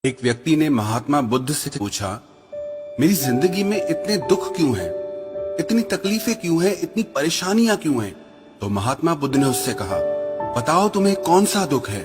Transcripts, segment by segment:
एक व्यक्ति ने महात्मा बुद्ध से पूछा, मेरी जिंदगी में इतने दुख क्यों हैं? इतनी तकलीफें क्यों हैं? इतनी परेशानियां क्यों हैं? तो महात्मा बुद्ध ने उससे कहा, बताओ तुम्हें कौन सा दुख है?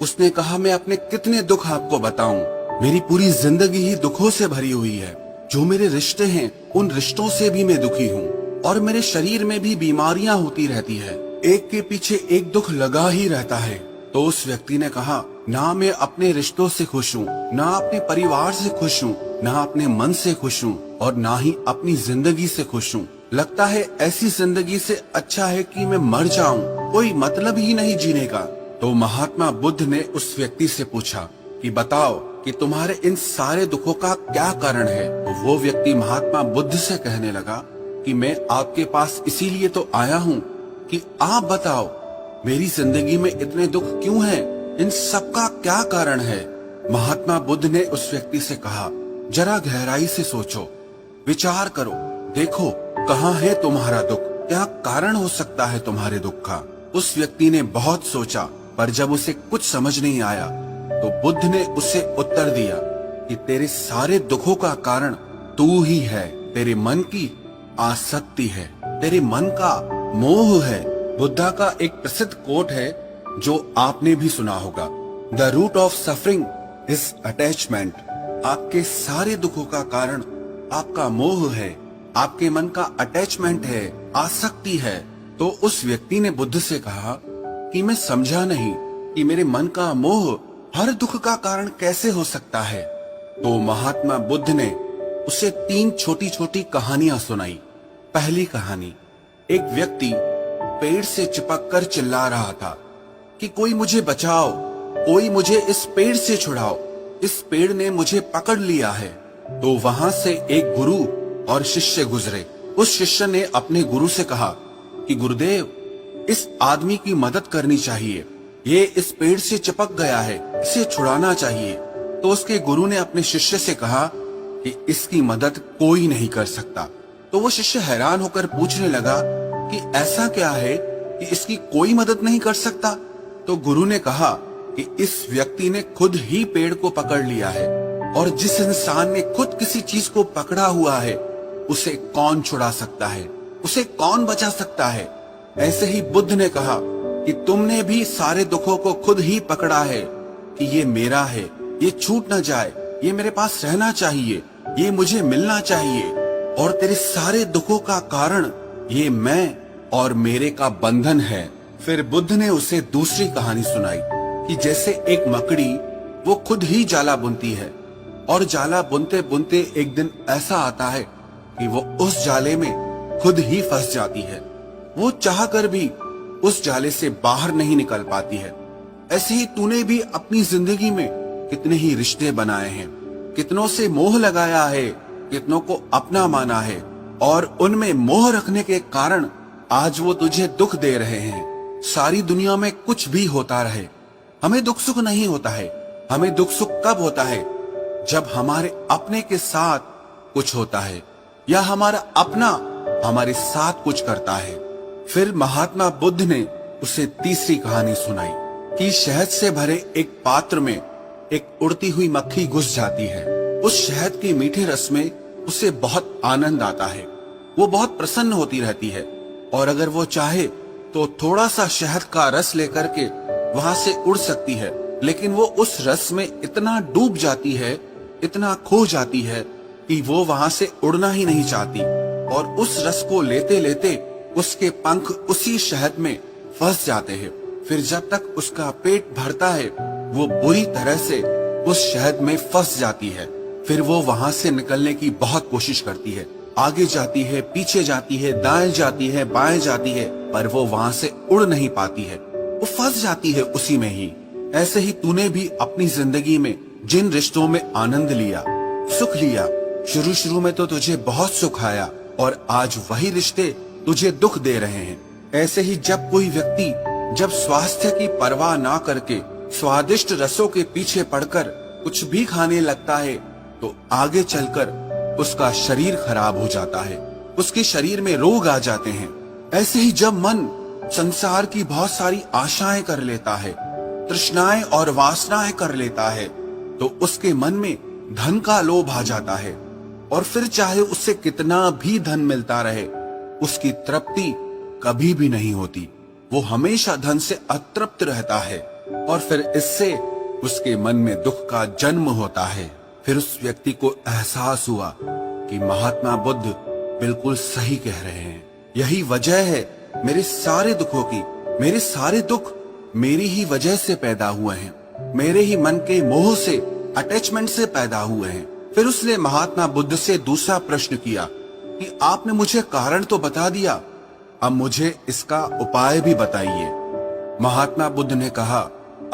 उसने कहा, मैं अपने कितने दुख आपको बताऊं? मेरी पूरी जिंदगी ही दुखों से भरी हुई है। जो मेरे रिश्ते हैं उन रिश्तों से भी मैं दुखी हूँ और मेरे शरीर में भी बीमारियां होती रहती है। एक के पीछे एक दुख लगा ही रहता है। तो उस व्यक्ति ने कहा, ना मैं अपने रिश्तों से खुश हूँ, ना अपने परिवार से खुश हूँ, ना अपने मन से खुश हूँ और ना ही अपनी जिंदगी से खुश हूँ। लगता है ऐसी जिंदगी से अच्छा है कि मैं मर जाऊं, कोई मतलब ही नहीं जीने का। तो महात्मा बुद्ध ने उस व्यक्ति से पूछा कि बताओ कि तुम्हारे इन सारे दुखों का क्या कारण है? तो वो व्यक्ति महात्मा बुद्ध से कहने लगा कि मैं आपके पास इसीलिए तो आया हूँ कि आप बताओ मेरी जिंदगी में इतने दुख क्यों हैं? इन सब का क्या कारण है? महात्मा बुद्ध ने उस व्यक्ति से कहा, जरा गहराई से सोचो, विचार करो, देखो कहाँ है तुम्हारा दुख? क्या कारण हो सकता है तुम्हारे दुख का? उस व्यक्ति ने बहुत सोचा, पर जब उसे कुछ समझ नहीं आया तो बुद्ध ने उसे उत्तर दिया कि तेरे सारे दुखों का कारण तू ही है। तेरे मन की आसक्ति है, तेरे मन का मोह है। बुद्धा का एक प्रसिद्ध कोट है जो आपने भी सुना होगा, the root of suffering is attachment. आपके सारे दुखों का कारण आपका मोह है, आपके मन का अटैचमेंट है, आसक्ति है। तो उस व्यक्ति ने बुद्ध से कहा कि मैं समझा नहीं कि मेरे मन का मोह हर दुख का कारण कैसे हो सकता है। तो महात्मा बुद्ध ने उसे 3 छोटी छोटी कहानियां सुनाई। पहली कहानी, एक व्यक्ति पेड़ से चिपक कर चिल्ला रहा था कि कोई मुझे बचाओ, कोई मुझे इस पेड़ से छुड़ाओ, इस पेड़ ने मुझे पकड़ लिया है। तो वहां से एक गुरु और शिष्य गुजरे। उस शिष्य ने अपने गुरु से कहा कि गुरुदेव, इस आदमी की मदद करनी चाहिए, ये इस पेड़ से चिपक गया है, इसे छुड़ाना चाहिए। तो उसके गुरु ने अपने शिष्य से कहा कि इसकी मदद कोई नहीं कर सकता। तो वो शिष्य हैरान होकर पूछने लगा कि ऐसा क्या है कि इसकी कोई मदद नहीं कर सकता? तो गुरु ने कहा कि इस व्यक्ति ने खुद ही पेड़ को पकड़ लिया है और जिस इंसान ने खुद किसी चीज को पकड़ा हुआ है उसे कौन छुड़ा सकता है, उसे कौन बचा सकता है? ऐसे ही बुद्ध ने कहा कि तुमने भी सारे दुखों को खुद ही पकड़ा है कि ये मेरा है, ये छूट ना जाए, ये मेरे पास रहना चाहिए, ये मुझे मिलना चाहिए। और तेरे सारे दुखों का कारण ये मैं और मेरे का बंधन है। फिर बुद्ध ने उसे दूसरी कहानी सुनाई कि जैसे एक मकड़ी वो खुद ही जाला बुनती है और जाला बुनते बुनते एक दिन ऐसा आता है कि वो उस जाले में खुद ही फंस जाती है। वो चाहकर भी उस जाले से बाहर नहीं निकल पाती है। ऐसे ही तूने भी अपनी जिंदगी में कितने ही रिश्ते बनाए हैं, कितनों से मोह लगाया है, कितनों को अपना माना है और उनमें मोह रखने के कारण आज वो तुझे दुख दे रहे हैं। सारी दुनिया में कुछ भी होता रहे, हमें दुख सुख नहीं होता है। हमें दुख सुख कब होता है? जब हमारे अपने के साथ कुछ होता है या हमारा अपना हमारे साथ कुछ करता है। फिर महात्मा बुद्ध ने उसे तीसरी कहानी सुनाई कि शहद से भरे एक पात्र में एक उड़ती हुई मक्खी घुस जाती है। उस शहद के मीठे रस में उसे बहुत आनंद आता है, वो बहुत प्रसन्न होती रहती है और अगर वो चाहे तो थोड़ा सा शहद का रस लेकर के वहां से उड़ सकती है, लेकिन वो उस रस में इतना डूब जाती है, इतना खो जाती है कि वो वहां से उड़ना ही नहीं चाहती और उस रस को लेते लेते उसके पंख उसी शहद में फंस जाते हैं। फिर जब तक उसका पेट भरता है वो बुरी तरह से उस शहद में फंस जाती है। फिर वो वहां से निकलने की बहुत कोशिश करती है, आगे जाती है, पीछे जाती है, दाएं जाती है, बाएं जाती है, पर वो वहां से उड़ नहीं पाती है, वो फंस जाती है उसी में ही। ऐसे ही तूने भी अपनी जिंदगी में जिन रिश्तों में आनंद लिया, सुख लिया, शुरू शुरू में तो तुझे बहुत सुख आया और आज वही रिश्ते तुझे दुख दे रहे हैं। ऐसे ही जब कोई व्यक्ति जब स्वास्थ्य की परवाह ना करके स्वादिष्ट रसों के पीछे पड़कर कुछ भी खाने लगता है तो आगे चलकर उसका शरीर खराब हो जाता है, उसके शरीर में रोग आ जाते हैं। ऐसे ही जब मन संसार की बहुत सारी आशाएं कर लेता है, तृष्णाएं और वासनाएं कर लेता है, तो उसके मन में धन का लोभ आ जाता है और फिर चाहे उससे कितना भी धन मिलता रहे, उसकी तृप्ति कभी भी नहीं होती। वो हमेशा धन से अतृप्त रहता है और फिर इससे उसके मन में दुख का जन्म होता है। फिर उस व्यक्ति को एहसास हुआ कि महात्मा बुद्ध बिल्कुल सही कह रहे हैं। यही वजह है मेरे सारे दुखों की। मेरे सारे दुख मेरी ही वजह से पैदा हुए हैं, मेरे ही मन के मोह से, अटैचमेंट से पैदा हुए हैं। फिर उसने महात्मा बुद्ध से दूसरा प्रश्न किया कि आपने मुझे कारण तो बता दिया, अब मुझे इसका उपाय भी बताइए। महात्मा बुद्ध ने कहा,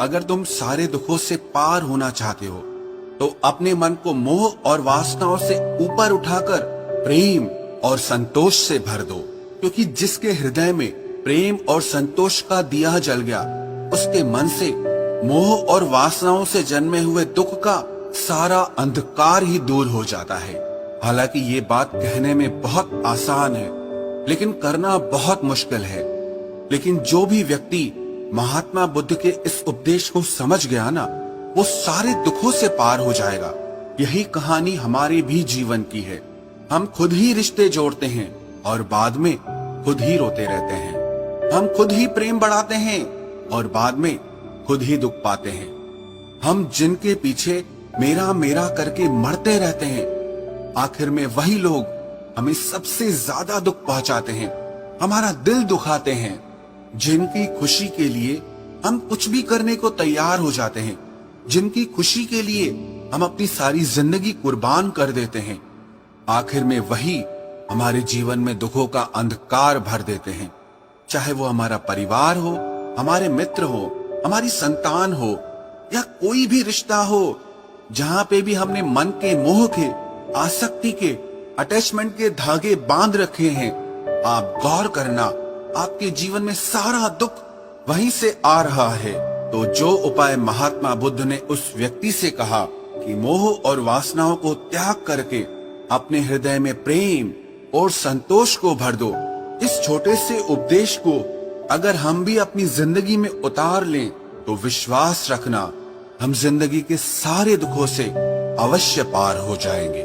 अगर तुम सारे दुखों से पार होना चाहते हो तो अपने मन को मोह और वासनाओं से ऊपर उठाकर प्रेम और संतोष से भर दो, क्योंकि जिसके हृदय में प्रेम और संतोष का दिया जल गया, उसके मन से मोह और वासनाओं से जन्मे हुए दुख का सारा अंधकार ही दूर हो जाता है। हालांकि ये बात कहने में बहुत आसान है, लेकिन करना बहुत मुश्किल है। लेकिन जो भी व्यक्ति महात्मा बुद्ध के इस उपदेश को समझ गया ना, वो सारे दुखों से पार हो जाएगा। यही कहानी हमारे भी जीवन की है। हम खुद ही रिश्ते जोड़ते हैं और बाद में खुद ही रोते रहते हैं। हम खुद ही प्रेम बढ़ाते हैं और बाद में खुद ही दुख पाते हैं। हम जिनके पीछे मेरा मेरा करके मरते रहते हैं, आखिर में वही लोग हमें सबसे ज्यादा दुख पहुंचाते हैं, हमारा दिल दुखाते हैं। जिनकी खुशी के लिए हम कुछ भी करने को तैयार हो जाते हैं, जिनकी खुशी के लिए हम अपनी सारी जिंदगी कुर्बान कर देते हैं, आखिर में वही हमारे जीवन में दुखों का अंधकार भर देते हैं। चाहे वो हमारा परिवार हो, हमारे मित्र हो, हमारी संतान हो या कोई भी रिश्ता हो, जहां पे भी हमने मन के मोह के, आसक्ति के, अटैचमेंट के धागे बांध रखे हैं, आप गौर करना, आपके जीवन में सारा दुख वहीं से आ रहा है। तो जो उपाय महात्मा बुद्ध ने उस व्यक्ति से कहा कि मोह और वासनाओं को त्याग करके अपने हृदय में प्रेम और संतोष को भर दो, इस छोटे से उपदेश को अगर हम भी अपनी जिंदगी में उतार लें तो विश्वास रखना, हम जिंदगी के सारे दुखों से अवश्य पार हो जाएंगे।